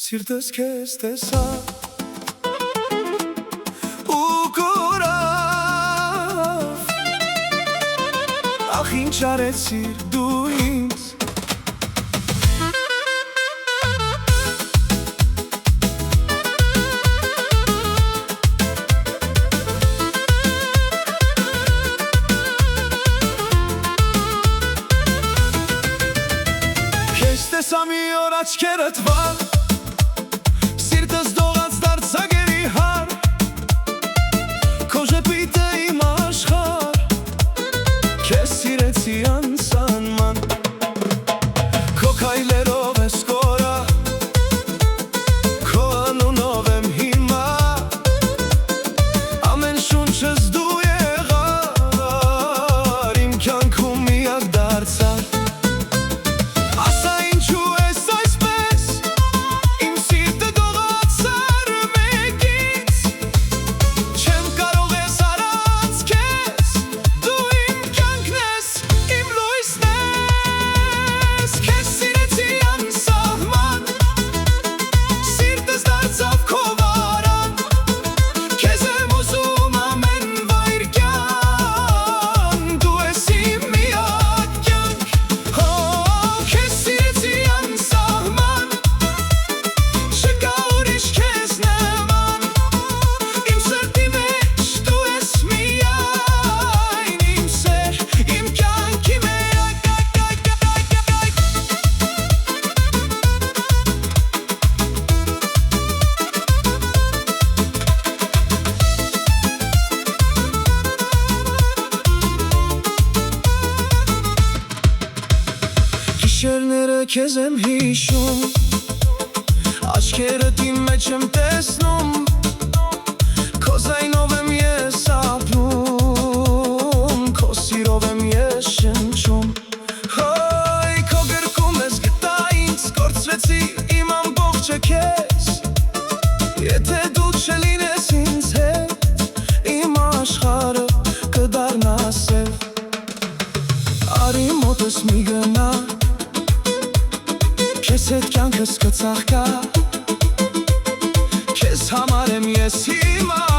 Սիրտս քեզ տեսա ու կորավ, ախ ինչ արեցիր դու ինձ։ Քեզ տեսա մի օր աչքերդ վար, սիրտս դողաց դարձա գերի-հար, քո ժպիտը իմ աշխարհ, քեզ սիրեցի անսանման, քո քայլերով ես կորա, քո անունով եմ հիմա, ամեն շունչս դու եղար, իմ կյանքում միակ դարձար։ Գիշերները քեզ եմ հիշում, աչքերդ իմ մեջ եմ տեսնում, քո ձայնով եմ ես ապրում, քո սիրով եմ ես շնչում, հայ քո գրկում ես գտա ինձ, կորցրեցի իմ ամբողջը քեզ, եթե դու չլինես ինձ հետ, իմ աշխարհը կդառնա սև, արի մոտս մի գնա, քեզ հետ կյանքս կծաղկա, քեզ համար եմ ես հիմա